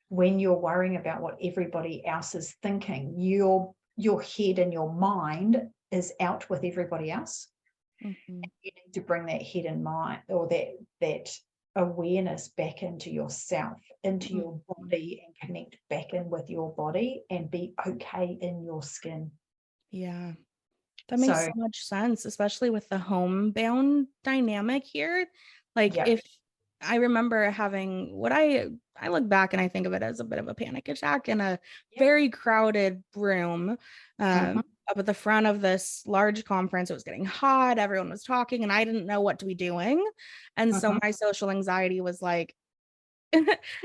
when you're worrying about what everybody else is thinking, your head and your mind is out with everybody else. Mhm. You need to bring that head and mind, or that awareness, back into yourself, into your Mhm. body, and connect back in with your body and be okay in your skin. Yeah. That makes So so much sense, especially with the homebound dynamic here. Like yeah. if I remember having what I look back and I think of it as a bit of a panic attack in a Yep. very crowded room, Mm-hmm. up at the front of this large conference. It was getting hot, everyone was talking, and I didn't know what to be doing. And so Mm-hmm. my social anxiety was like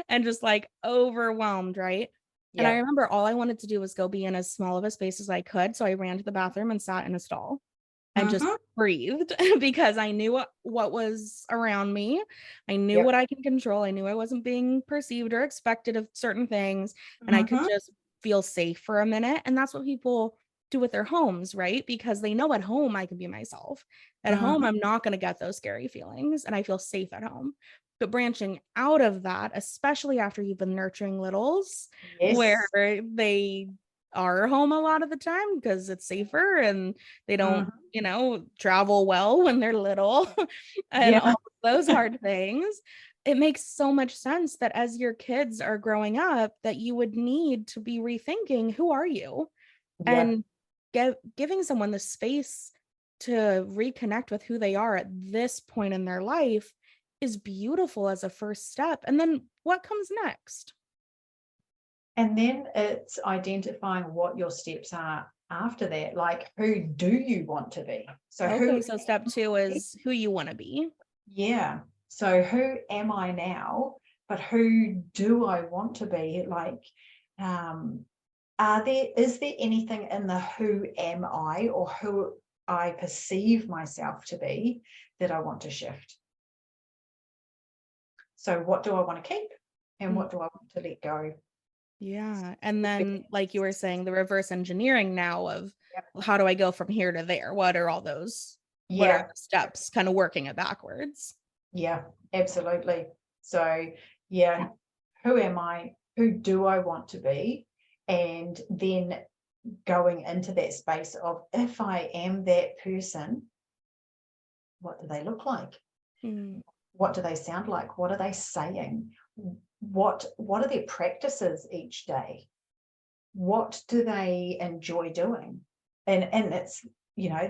and just like overwhelmed, right? And I Yep. remember all I wanted to do was go be in as small of a space as I could. So I ran to the bathroom and sat in a stall and just Mm-hmm. breathed because I knew what was around me. I knew what Yep. I can control. I knew I wasn't being perceived or expected of certain things. And I could Mm-hmm. just feel safe for a minute. And that's what people do with their homes, right? Because they know at home I can be myself. At home, Mm-hmm. I'm not going to get those scary feelings and I feel safe at home. But branching out of that, especially after you've been nurturing littles, where Yes. they are home a lot of the time because it's safer and they don't, Mm-hmm. travel well when they're little and Yeah. all of those hard things. It makes so much sense that as your kids are growing up, that you would need to be rethinking who are you Yeah. and giving someone the space to reconnect with who they are at this point in their life is beautiful as a first step. And then what comes next? And then it's identifying what your steps are after that. Like, who do you want to be? So Okay, who, so step two is who you want to be. yeah. So who am I now? But who do I want to be? Like, um, is there anything in the who am I, or who I perceive myself to be, that I want to shift? So what do I want to keep? And Mm, what do I want to let go? yeah. And then, like you were saying, the reverse engineering now of well, how do I go from here to there? What are Yeah. the steps? Kind of working it backwards. Yeah, absolutely. So, yeah, who am I? Who do I want to be? And then going into that space of, if I am that person, what do they look like? What do they sound like? What are they saying? What are their practices each day? What do they enjoy doing? And it's,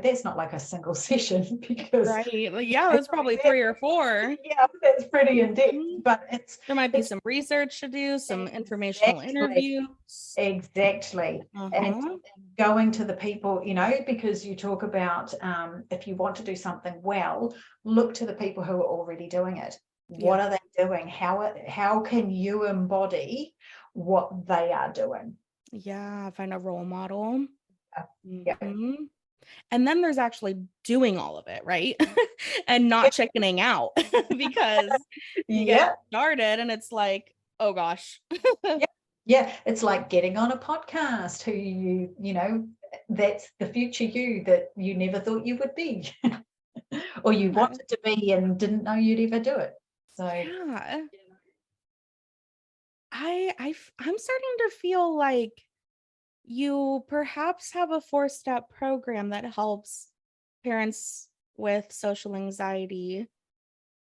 that's not like a single session, because right. Yeah, that's probably 3 or 4. yeah, that's pretty in depth, but there might be some research to do, some informational interviews. Exactly. And going to the people, because you talk about, if you want to do something well, look to the people who are already doing it. What are they doing? How can you embody what they are doing? Yeah, find a role model. Yeah. And then there's actually doing all of it, right? And not chickening out, because you get started and it's like, oh gosh. Yeah, it's like getting on a podcast who that's the future you that you never thought you would be. Or you wanted to be and didn't know you'd ever do it. So yeah. I'm starting to feel like you perhaps have a 4-step program that helps parents with social anxiety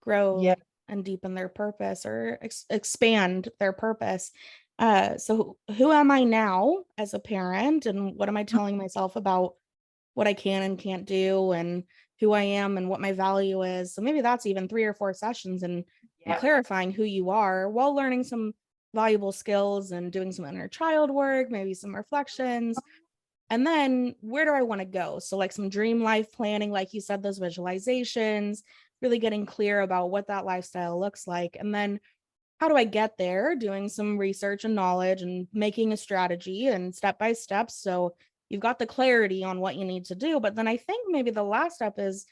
grow and deepen their purpose, or expand their purpose. So who am I now as a parent, and what am I telling myself about what I can and can't do, and who I am and what my value is? So maybe that's even 3 or 4 sessions, and clarifying who you are while learning some valuable skills and doing some inner child work, maybe some reflections. And then where do I want to go? So like some dream life planning, like you said, those visualizations, really getting clear about what that lifestyle looks like. And then how do I get there? Doing some research and knowledge and making a strategy and step by step. So you've got the clarity on what you need to do. But then I think maybe the last step is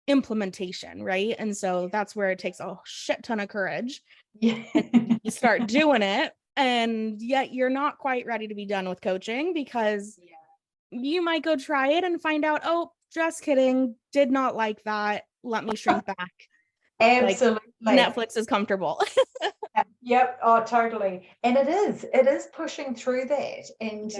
implementation, right? And so that's where it takes a shit ton of courage. Yeah. And you start doing it, and yet you're not quite ready to be done with coaching, because you might go try it and find out, oh, just kidding, did not like that. Let me shrink back. Absolutely. Like, Netflix is comfortable. Yep. Oh, totally. And it is pushing through that and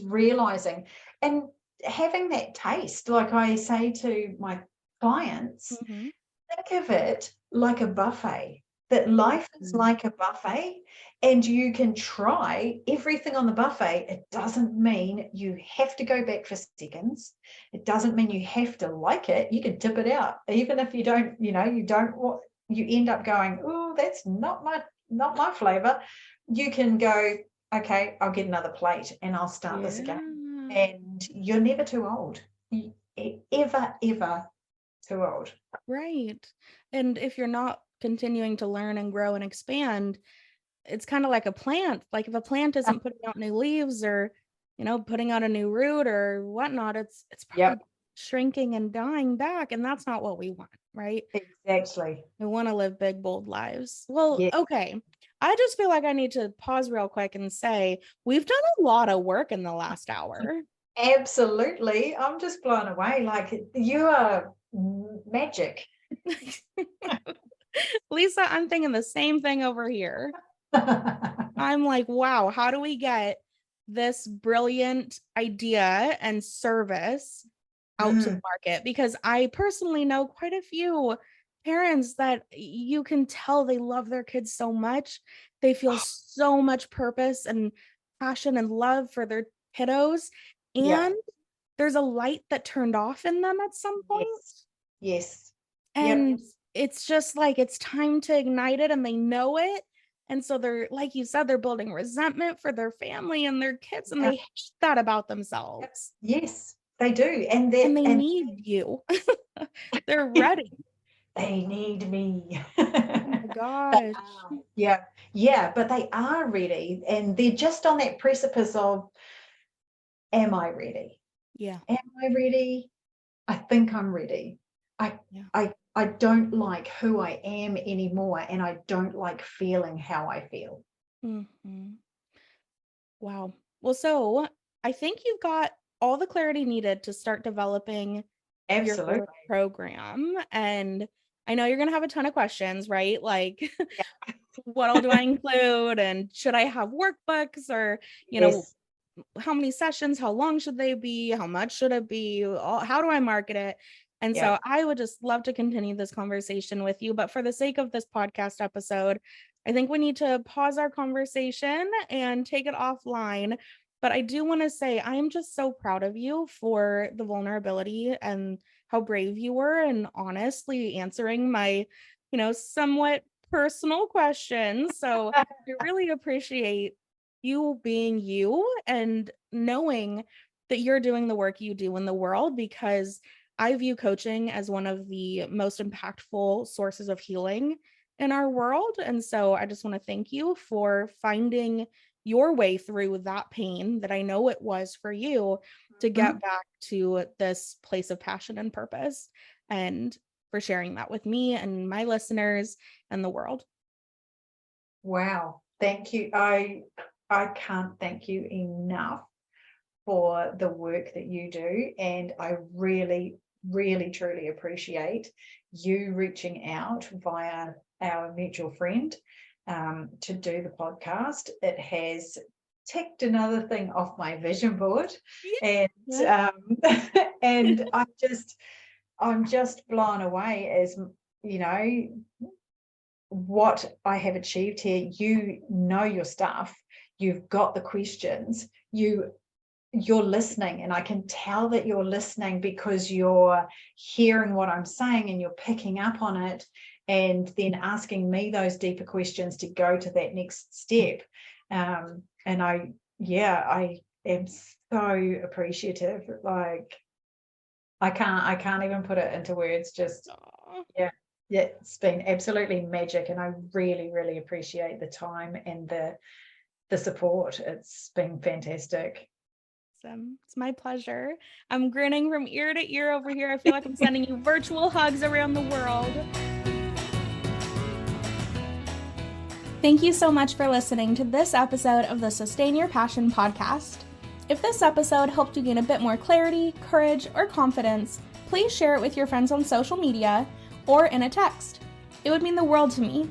realizing and having that taste. Like I say to my clients, think of it like a buffet, that life is like a buffet, and you can try everything on the buffet. It doesn't mean you have to go back for seconds. It doesn't mean you have to like it. You can tip it out, even if you don't, you end up going, oh, that's not my flavor. You can go, okay, I'll get another plate and I'll start this again. And you're never too old. Ever too old. Right. And if you're not continuing to learn and grow and expand, it's kind of like a plant. Like if a plant isn't putting out new leaves, or putting out a new root or whatnot, it's probably shrinking and dying back, and that's not what we want, right? Exactly. We want to live big, bold lives. Well, okay. I just feel like I need to pause real quick and say we've done a lot of work in the last hour. Absolutely. I'm just blown away. Like, you are magic. Lisa, I'm thinking the same thing over here. I'm like, wow, how do we get this brilliant idea and service out to the market? Because I personally know quite a few parents that you can tell they love their kids so much. They feel so much purpose and passion and love for their kiddos. And there's a light that turned off in them at some point. Yes. And it's just like, it's time to ignite it, and they know it. And so they're, like you said, they're building resentment for their family and their kids, and they hate that about themselves. Yes, they do. And they need you. They're ready. They need me. Oh my gosh. Yeah, but they are ready, and they're just on that precipice of, am I ready? Yeah. Am I ready? I think I'm ready. I don't like who I am anymore, and I don't like feeling how I feel. Wow. Well, so I think you've got all the clarity needed to start developing your program. And I know you're going to have a ton of questions, right? Like, what all do I include? And should I have workbooks, or, how many sessions, how long should they be, how much should it be, how do I market it? And so I would just love to continue this conversation with you. But for the sake of this podcast episode, I think we need to pause our conversation and take it offline. But I do want to say I am just so proud of you for the vulnerability and how brave you were and honestly answering my, somewhat personal questions. So I really appreciate you being you and knowing that you're doing the work you do in the world, because I view coaching as one of the most impactful sources of healing in our world. And so I just want to thank you for finding your way through that pain that I know it was for you to get back to this place of passion and purpose, and for sharing that with me and my listeners and the world. Wow. Thank you. I can't thank you enough for the work that you do. And I really, really, truly appreciate you reaching out via our mutual friend to do the podcast. It has ticked another thing off my vision board. And and I'm just blown away as, what I have achieved here. You know your stuff. You've got the questions. You're listening, and I can tell that you're listening because you're hearing what I'm saying and you're picking up on it, and then asking me those deeper questions to go to that next step. And I am so appreciative. Like, I can't even put it into words. Just yeah, it's been absolutely magic, and I really, really appreciate the time and the support. It's been fantastic. It's my pleasure. I'm grinning from ear to ear over here. I feel like I'm sending you virtual hugs around the world. Thank you so much for listening to this episode of the Sustain Your Passion podcast. If this episode helped you gain a bit more clarity, courage, or confidence, please share it with your friends on social media or in a text. It would mean the world to me.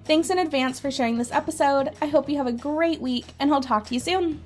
Thanks in advance for sharing this episode. I hope you have a great week, and I'll talk to you soon.